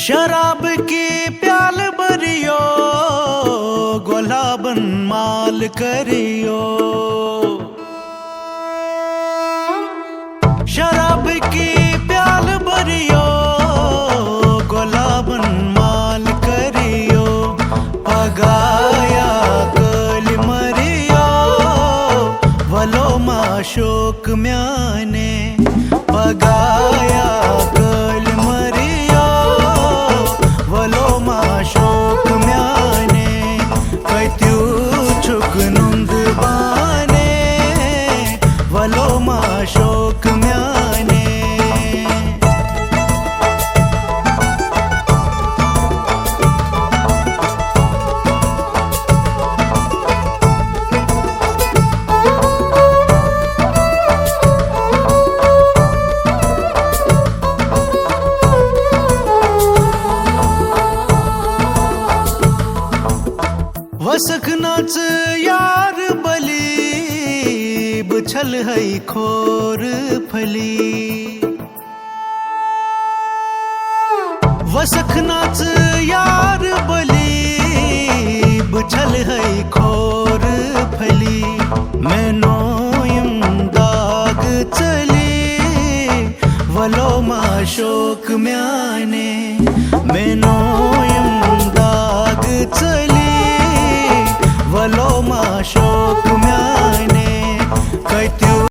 शराब की प्याल भरियो, गुलाबन माल करियो। शराब की प्याल भरियो, गुलाबन माल करियो। पगाया कल मरियो, वलो माशोक म्याने। पगाया कल मरियो, वलो माशोक म्याने। कैत्यू छुक नुंद बाने, वलो माशोक म्याने। वसख नाच यार बली, बुछल है खोर फली। वसख नाच यार बली, बुछल है खोर फली। मैं नोयम दाग चली, वलो माशोक म्याने। मैं नोयम दाग चली,